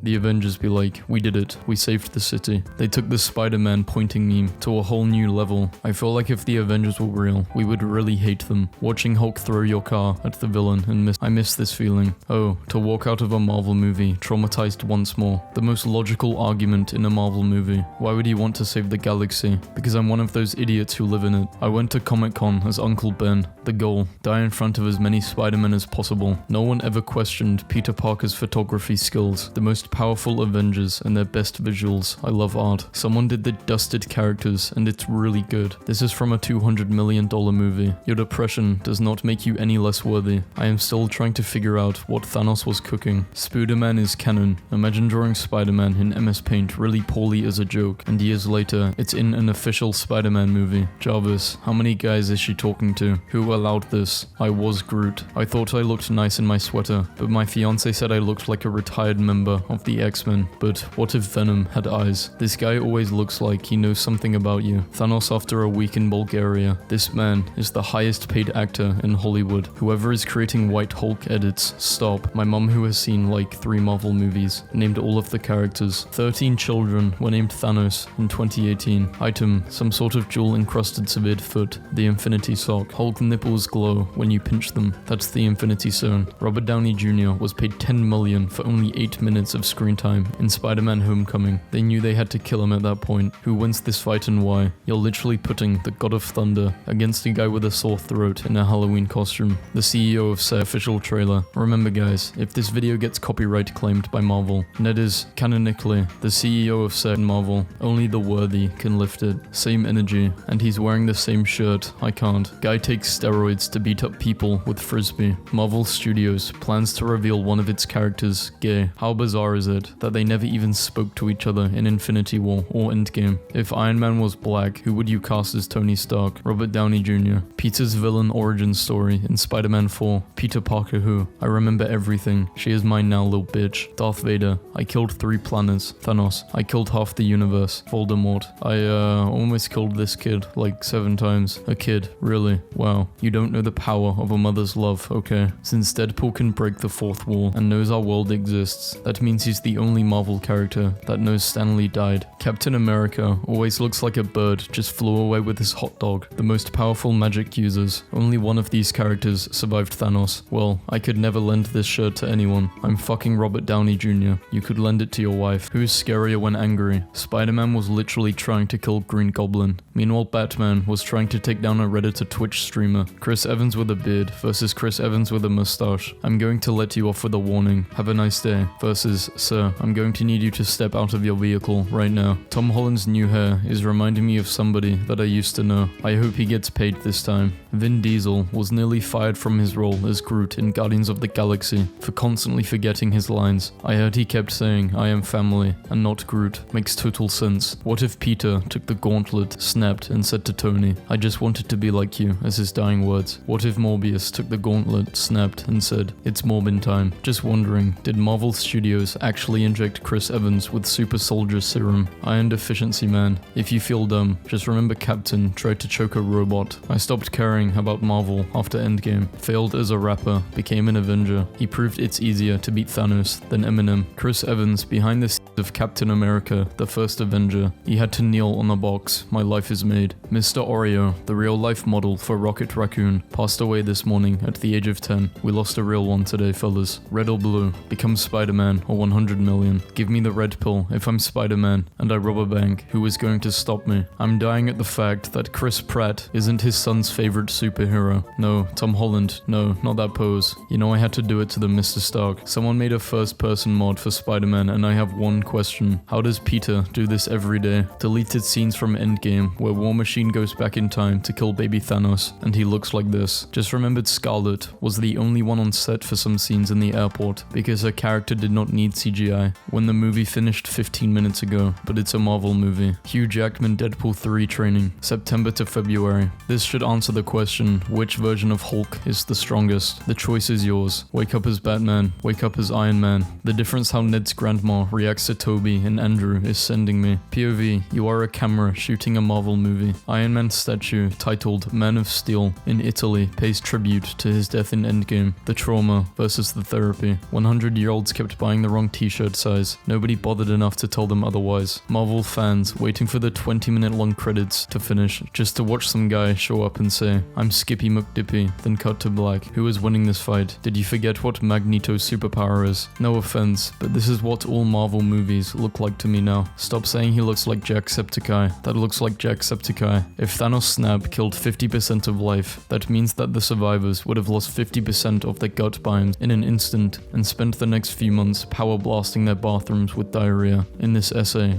the Avengers be like, we did it, we saved the city. They took the Spider-Man pointing meme to a whole new level. I feel like if the Avengers were real, we would really hate them. Watching Hulk throw your car at the villain and I miss this feeling. Oh, to walk out of a Marvel movie traumatized once more. The most logical argument in a Marvel movie. Why would you want to save the galaxy? Because I'm one of those idiots who live in it. I went to Comic-Con as Uncle Ben. The goal, die in front of as many Spider-Men as possible. No one ever questioned Peter Parker's photography skills. The most powerful Avengers and their best visuals. I love art. Someone did the dusted characters and it's really good. This is from a $200 million movie. Your depression does not make you any less worthy. I am still trying to figure out what Thanos was cooking. Spooderman is canon. Imagine drawing Spider-Man in MS Paint really poorly as a joke, and years later, it's in an official Spider-Man movie. Jarvis, how many guys is she talking to? Who allowed this? I was Groot. I thought I looked nice in my sweater, but my fiance said I looked like a retired member of the X-Men. But what if Venom had eyes? This guy always looks like he knows something about you. Thanos after a week in Bulgaria. This man is the highest paid actor in Hollywood. Whoever is creating White Hulk edits, stop. My mom, who has seen like 3 Marvel movies, named all of the characters. 13 children were named Thanos in 2018. Item, some sort of jewel-encrusted severed foot. The Infinity Sock. Hulk nipples glow when you pinch them. That's the Infinity Stone. Robert Downey Jr. was paid $10 million for only 8 minutes of screen time in Spider-Man Homecoming. They knew they had to kill him at that point. Who wins this fight and why? You're literally putting the God of Thunder against a guy with a sore throat in a Halloween costume. The CEO of Say official trailer. Remember guys, if this video gets copyright claimed by Marvel, Ned is canonically the CEO of Say Marvel. Only the worthy can lift it. Same energy, and he's wearing the same shirt. I can't. Guy takes steroids to beat up people with Frisbee. Marvel Studios plans to reveal one of its characters gay. How bizarre is it that they never even spoke to each other in Infinity War or Endgame? If Iron Man was black, who would you cast as Tony Stark? Robert Downey Jr. Peter's villain origin story in Spider-Man 4. Peter Parker who? I remember everything. She is mine now, little bitch. Darth Vader. I killed 3 planets. Thanos. I killed half the universe. Voldemort. I almost killed this kid like 7 times. A kid, really? Wow. You don't know the power of a mother's love, okay? Since Deadpool can break the 4th wall and knows our world exists, that means he's the only Marvel character that knows Stan Lee died. Captain America always looks like a bird just flew away with his hot dog. The most powerful magic users. Only one of these characters survived Thanos. Well, I could never lend this shirt to anyone. I'm fucking Robert Downey Jr. You could lend it to your wife. Who's scarier when angry? Spider-Man was literally trying to kill Green Goblin. Meanwhile, Batman was trying to take down a Redditor Twitch streamer. Chris Evans with a beard versus Chris Evans with a mustache. I'm going to let you off with a warning. Have a nice day. Versus, sir, I'm going to need you to step out of your vehicle right now. Tom Holland's new hair is reminding me of somebody that I used to know. I hope he gets paid this time. Vin Diesel was nearly fired from his role as Groot in Guardians of the Galaxy for constantly forgetting his lines. I heard he kept saying, I am family, and not Groot. Makes total sense. What if Peter took the gauntlet, snapped, and said to Tony, I just wanted to be like you, as his dying words? What if Morbius took the gauntlet, snapped, and said, it's Morbin time? Just wondering, did Marvel Studios actually inject Chris Evans with super soldier serum? Iron deficiency man. If you feel dumb, just remember Captain tried to choke a robot. I stopped caring about Marvel after Endgame. Failed as a rapper, became an Avenger. He proved it's easier to beat Thanos than Eminem. Chris Evans behind the scenes of Captain America, the first Avenger. He had to kneel on a box. My life is made. Mr. Oreo, the real life model for Rocket Raccoon, passed away this morning at the age of 10. We lost a real one today, fellas. Red or blue? Become Spider-Man or 100 million. Give me the red pill if I'm Spider-Man and I rob a bank. Who is going to stop me? I'm dying at the fact that Chris Pratt isn't his son's favorite superhero. No, Tom Holland. No, not that pose. You know I had to do it to them, Mr. Stark. Someone made a first-person mod for Spider-Man and I have one question. How does Peter do this every day? Deleted scenes from Endgame where War Machine goes back in time to kill baby Thanos and he looks like this. Just remembered Scarlet was the only one on set for some scenes in the airport because her character did not need CGI when the movie finished 15 minutes ago, but it's a Marvel movie. Hugh Jackman Deadpool 3 training, September to February. This should answer the question, which version of Hulk is the strongest? The choice is yours. Wake up as Batman, wake up as Iron Man. The difference how Ned's grandma reacts to Toby and Andrew is sending me. POV, you are a camera shooting a Marvel movie. Iron Man statue titled Man of Steel in Italy pays tribute to his death in Endgame. The trauma versus the therapy. 100-year-olds kept buying the wrong t-shirt size. Nobody bothered enough to tell them otherwise. Marvel fans waiting for the 20-minute long credits to finish just to watch some guy show up and say, I'm Skippy McDippy, then cut to black. Who is winning this fight? Did you forget what Magneto's superpower is? No offense, but this is what all Marvel movies look like to me now. Stop saying he looks like Jacksepticeye. That looks like Jacksepticeye. If Thanos' snap killed 50% of life, that means that the survivors would have lost 50% of their gut biomes in an instant and spent the next few months power blasting their bathrooms with diarrhea. In this essay,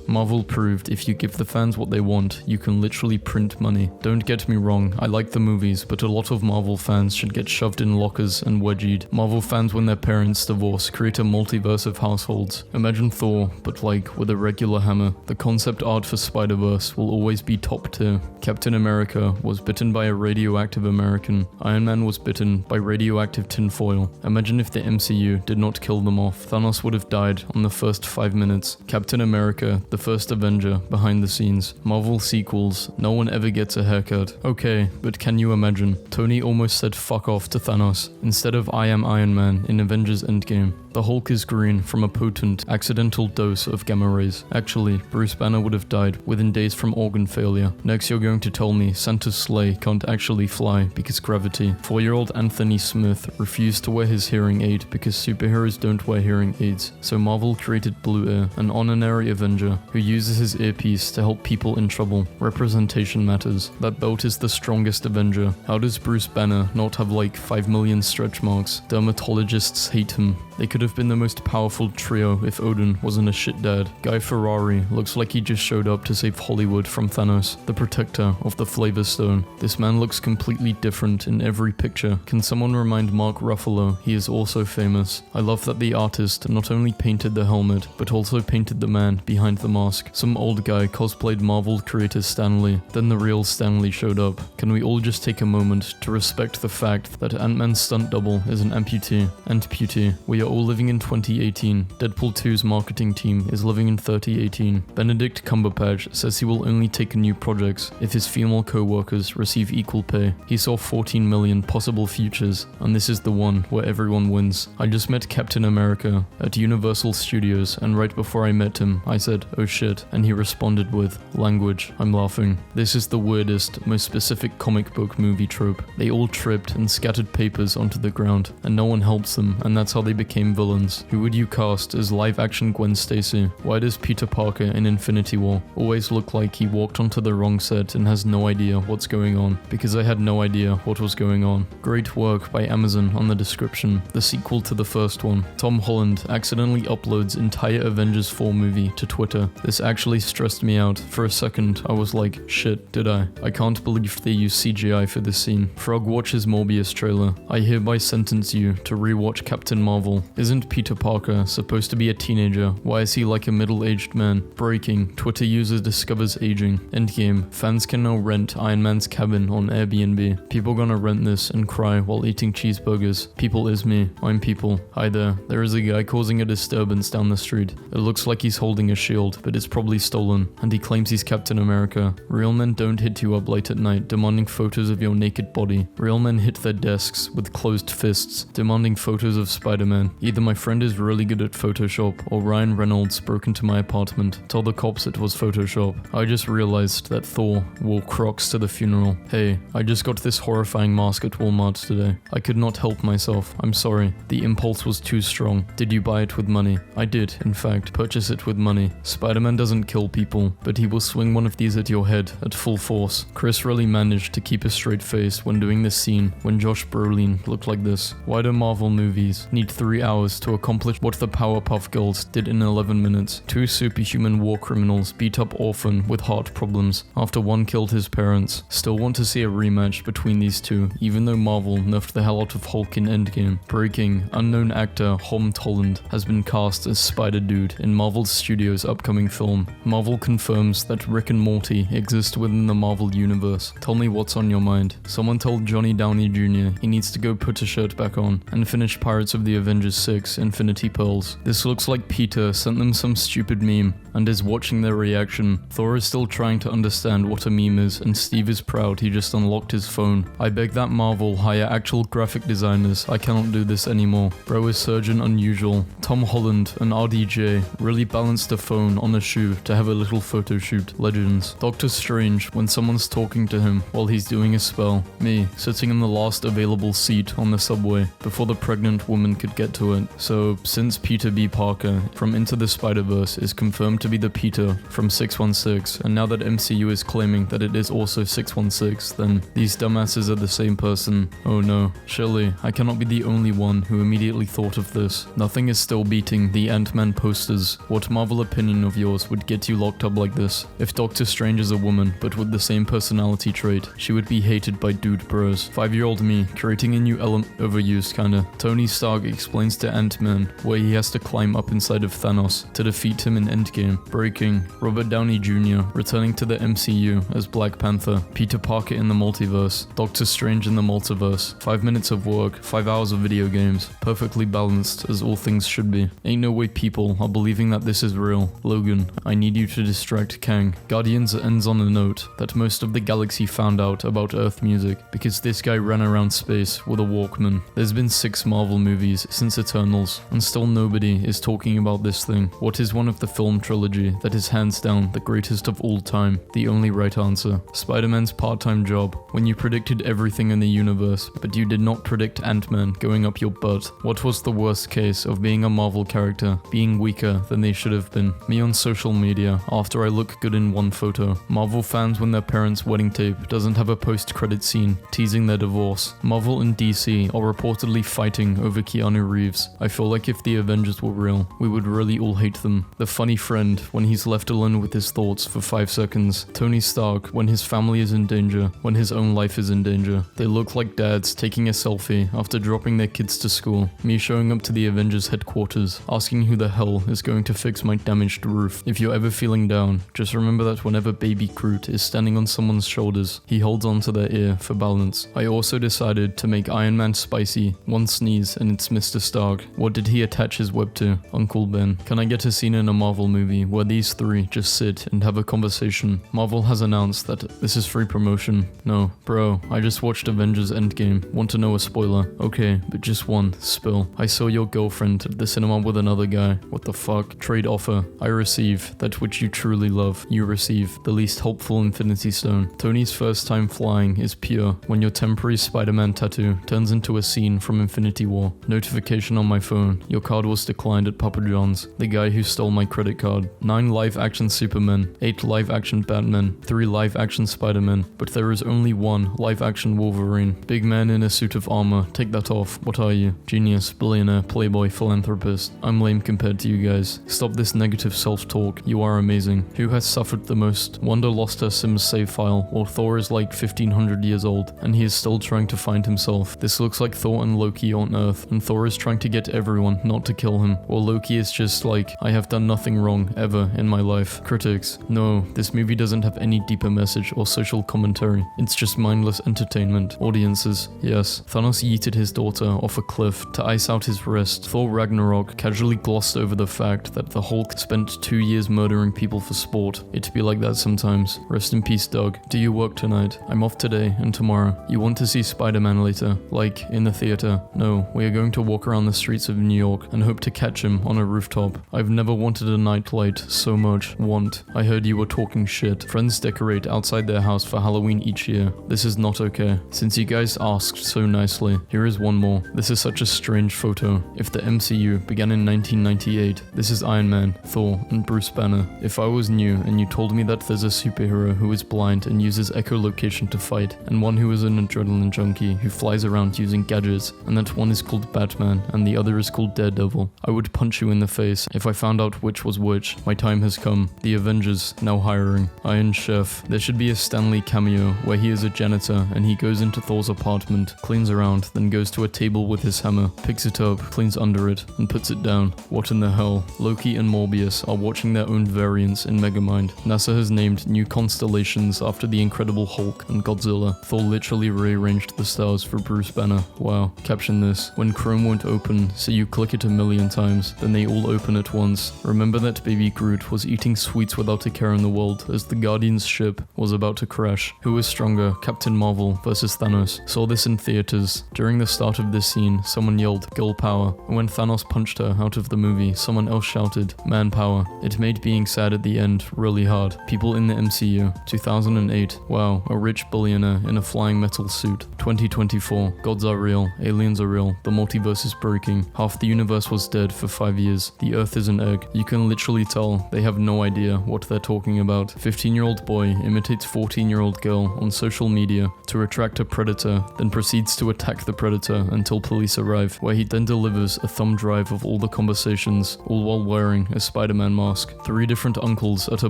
Marvel proved if you give the fans what they want, you can literally print money. Don't get me wrong, I like the movies, but a lot of Marvel fans should get shoved in lockers and wedgied. Marvel fans, when their parents divorce, create a multiverse of households. Imagine Thor, but like with a regular hammer. The concept art for Spider-Verse will always be top tier. Captain America was bitten by a radioactive American. Iron Man was bitten by radioactive tinfoil. Imagine if the MCU did not kill them off. Thanos would have died on the first 5 minutes. Captain America, the first Avenger, behind the scenes. Marvel sequels, no one ever gets a haircut. Okay, but can you imagine? Tony almost said fuck off to Thanos instead of I am Iron Man in Avengers Endgame. The Hulk is green from a potent, accidental dose of gamma rays. Actually, Bruce Banner would have died within days from organ failure. Next you're going to tell me Santa's sleigh can't actually fly because gravity. 4-year-old Anthony Smith refused to wear his hearing aid because superheroes don't wear hearing aids. So Marvel created Blue Ear, an honorary Avenger who uses his earpiece to help people in trouble. Representation matters. That belt is the strongest Avenger. How does Bruce Banner not have like 5 million stretch marks? Dermatologists hate him. They could have been the most powerful trio if Odin wasn't a shit dad. Guy Ferrari looks like he just showed up to save Hollywood from Thanos, the protector of the Flavor Stone. This man looks completely different in every picture. Can someone remind Mark Ruffalo? He is also famous. I love that the artist not only painted the helmet, but also painted the man behind the mask. Some old guy cosplayed Marvel creator Stan Lee. Then the real Stan Lee showed up. Can we all just take a moment to respect the fact that Ant-Man's stunt double is an amputee? Amputee. We are all living in 2018. Deadpool 2's marketing team is living in 3018. Benedict Cumberbatch says he will only take new projects if his female co-workers receive equal pay. He saw 14 million possible futures, and this is the one where everyone wins. I just met Captain America at Universal Studios, and right before I met him, I said, oh shit, and he responded with, language. I'm laughing. This is the weirdest, most specific comic book movie trope. They all tripped and scattered papers onto the ground, and no one helps them, and that's how they became villains. Who would you cast as live-action Gwen Stacy? Why does Peter Parker in Infinity War always look like he walked onto the wrong set and has no idea what's going on? Because I had no idea what was going on. Great work by Amazon on the description. The sequel to the first one. Tom Holland accidentally uploads entire Avengers 4 movie to Twitter. This actually stressed me out. For a second, I was like, shit, did I? I can't believe they used CGI for this scene. Frog watches Morbius trailer. I hereby sentence you to rewatch Captain Marvel. Isn't Peter Parker supposed to be a teenager? Why is he like a middle-aged man? Breaking. Twitter user discovers aging. Endgame. Fans can now rent Iron Man's cabin on Airbnb. People gonna rent this and cry while eating cheeseburgers. People is me. I'm people. Hi there. There is a guy causing a disturbance down the street. It looks like he's holding a shield, but it's probably stolen. And he claims he's Captain America. Real men don't hit you up late at night demanding photos of your naked body. Real men hit their desks with closed fists demanding photos of Spider-Man. Either my friend is really good at Photoshop, or Ryan Reynolds broke into my apartment. Tell the cops it was Photoshop. I just realized that Thor wore Crocs to the funeral. Hey, I just got this horrifying mask at Walmart today. I could not help myself. I'm sorry. The impulse was too strong. Did you buy it with money? I did, in fact, purchase it with money. Spider-Man doesn't kill people, but he will swing one of these at your head at full force. Chris really managed to keep a straight face when doing this scene when Josh Brolin looked like this. Why do Marvel movies need 3 hours to accomplish what the Powerpuff Girls did in 11 minutes? 2 superhuman war criminals beat up Orphan with heart problems after one killed his parents. Still want to see a rematch between these two, even though Marvel nerfed the hell out of Hulk in Endgame. Breaking. Unknown actor Tom Holland has been cast as Spider-Dude in Marvel Studios' upcoming film. Marvel confirms that Rick and Morty exist within the Marvel universe. Tell me what's on your mind. Someone told Johnny Downey Jr. he needs to go put a shirt back on and finish Pirates of the Avengers Avengers 6 Infinity Pearls. This looks like Peter sent them some stupid meme and is watching their reaction. Thor is still trying to understand what a meme is, and Steve is proud he just unlocked his phone. I beg that Marvel hire actual graphic designers. I cannot do this anymore. Bro is surgeon unusual. Tom Holland and RDJ really balanced a phone on a shoe to have a little photo shoot. Legends. Doctor Strange when someone's talking to him while he's doing a spell. Me, sitting in the last available seat on the subway before the pregnant woman could get to it. So, since Peter B. Parker from Into the Spider-Verse is confirmed to be the Peter from 616, and now that MCU is claiming that it is also 616, then these dumbasses are the same person. Oh no. Surely, I cannot be the only one who immediately thought of this. Nothing is still beating the Ant-Man posters. What Marvel opinion of yours would get you locked up like this? If Doctor Strange is a woman, but with the same personality trait, she would be hated by dude bros. 5-year-old me, creating a new element, overused kinda. Tony Stark explains to Ant-Man where he has to climb up inside of Thanos to defeat him in Endgame. Breaking. Robert Downey Jr. returning to the MCU as Black Panther. Peter Parker in the multiverse. Doctor Strange in the multiverse. 5 minutes of work, 5 hours of video games. Perfectly balanced as all things should be. Ain't no way people are believing that this is real. Logan, I need you to distract Kang. Guardians ends on a note that most of the galaxy found out about Earth music because this guy ran around space with a Walkman. There's been 6 Marvel movies since Eternals, and still nobody is talking about this thing. What is one of the film trilogy that is hands down the greatest of all time? The only right answer. Spider-Man's part-time job. When you predicted everything in the universe, but you did not predict Ant-Man going up your butt. What was the worst case of being a Marvel character? Being weaker than they should have been. Me on social media, after I look good in one photo. Marvel fans when their parents' wedding tape doesn't have a post-credit scene teasing their divorce. Marvel and DC are reportedly fighting over Keanu Reeves. I feel like if the Avengers were real, we would really all hate them. The funny friend when he's left alone with his thoughts for 5 seconds. Tony Stark when his family is in danger, when his own life is in danger. They look like dads taking a selfie after dropping their kids to school. Me showing up to the Avengers headquarters, asking who the hell is going to fix my damaged roof. If you're ever feeling down, just remember that whenever baby Groot is standing on someone's shoulders, he holds onto their ear for balance. I also decided to make Iron Man spicy. One sneeze and it's Mr. Stark. What did he attach his web to? Uncle Ben. Can I get a scene in a Marvel movie where these 3 just sit and have a conversation? Marvel has announced that this is free promotion. No, bro, I just watched Avengers Endgame. Want to know a spoiler? Okay, but just one. Spill. I saw your girlfriend at the cinema with another guy. What the fuck? Trade offer. I receive that which you truly love. You receive the least helpful Infinity Stone. Tony's first time flying is pure when your temporary Spider-Man tattoo turns into a scene from Infinity War. Notification on my phone. Your card was declined at Papa John's. The guy who stole my credit card. 9 live-action Supermen. 8 live-action Batman. 3 live-action Spider-Man. But there is only 1 live-action Wolverine. Big man in a suit of armor. Take that off. What are you? Genius, billionaire, playboy, philanthropist. I'm lame compared to you guys. Stop this negative self-talk. You are amazing. Who has suffered the most? Wanda lost her Sims save file, while Thor is like 1500 years old, and he is still trying to find himself. This looks like Thor and Loki on Earth, and Thor is trying to get everyone not to kill him, while Loki is just like, I have done nothing wrong ever in my life. Critics, no, this movie doesn't have any deeper message or social commentary. It's just mindless entertainment. Audiences, yes. Thanos yeeted his daughter off a cliff to ice out his wrist. Thor Ragnarok casually glossed over the fact that the Hulk spent 2 years murdering people for sport. It be like that sometimes. Rest in peace, Doug. Do you work tonight? I'm off today and tomorrow. You want to see Spider-Man later? Like, in the theater? No, we are going to walk around the streets of New York and hope to catch him on a rooftop. I've never wanted a nightlight so much. Want. I heard you were talking shit. Friends decorate outside their house for Halloween each year. This is not okay. Since you guys asked so nicely, here is one more. This is such a strange photo. If the MCU began in 1998, this is Iron Man, Thor, and Bruce Banner. If I was new and you told me that there's a superhero who is blind and uses echolocation to fight, and one who is an adrenaline junkie who flies around using gadgets, and that one is called Batman and the other is called Daredevil, I would punch you in the face if I found out which was which. My time has come. The Avengers, now hiring. Iron Chef. There should be a Stan Lee cameo where he is a janitor and he goes into Thor's apartment, cleans around, then goes to a table with his hammer, picks it up, cleans under it, and puts it down. What in the hell? Loki and Morbius are watching their own variants in Megamind. NASA has named new constellations after the Incredible Hulk and Godzilla. Thor literally rearranged the stars for Bruce Banner. Wow. Caption this. When Chrome won't open open, so you click it a million times, then they all open at once. Remember that baby Groot was eating sweets without a care in the world as the Guardians ship was about to crash. Who is stronger, Captain Marvel versus Thanos? Saw this in theaters. During the start of this scene, someone yelled, "Girl power," and when Thanos punched her out of the movie, someone else shouted, "Man power." It made being sad at the end really hard. People in the MCU. 2008. Wow, a rich billionaire in a flying metal suit. 2024. Gods are real, aliens are real, the multiverse is breaking. Half the universe was dead for 5 years. The Earth is an egg. You can literally tell they have no idea what they're talking about. 15-year-old boy imitates 14-year-old girl on social media to attract a predator, then proceeds to attack the predator until police arrive, where he then delivers a thumb drive of all the conversations, all while wearing a Spider-Man mask. 3 different uncles at a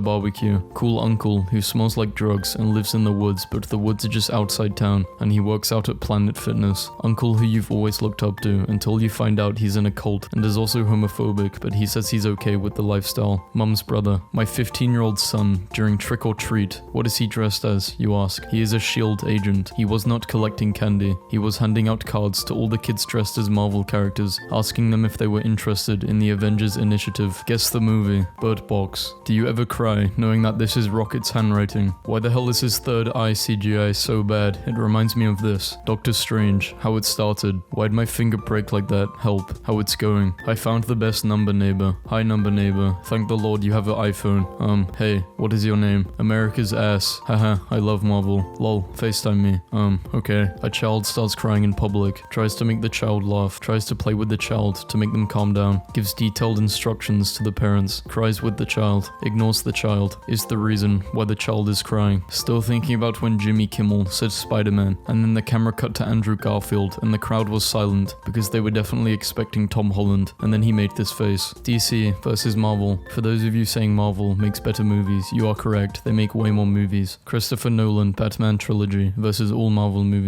barbecue. Cool uncle who smells like drugs and lives in the woods, but the woods are just outside town, and he works out at Planet Fitness. Uncle who you've always looked up to until you find out he's in a cult and is also homophobic, but he says he's okay with the lifestyle. Mum's brother. My 15-year-old son, during Trick or Treat. What is he dressed as, you ask? He is a SHIELD agent. He was not collecting candy. He was handing out cards to all the kids dressed as Marvel characters, asking them if they were interested in the Avengers Initiative. Guess the movie. Bird Box. Do you ever cry knowing that this is Rocket's handwriting? Why the hell is his third eye CGI so bad? It reminds me of this. Doctor Strange. How it started. Why'd my finger break like that? Help. How it's going. I found the best number, neighbor. Hi, number neighbor. Thank the Lord you have an iPhone. Hey, what is your name? America's ass. Haha, I love Marvel. Lol, FaceTime me. Okay. A child starts crying in public. Tries to make the child laugh. Tries to play with the child to make them calm down. Gives detailed instructions to the parents. Cries with the child. Ignores the child. Is the reason why the child is crying. Still thinking about when Jimmy Kimmel said Spider-Man, and then the camera cut to Andrew Garfield, and the crowd was silent, because they were definitely expecting Tom Holland, and then he made this face. DC versus Marvel. For those of you saying Marvel makes better movies, you are correct. They make way more movies. Christopher Nolan Batman trilogy versus all Marvel movies.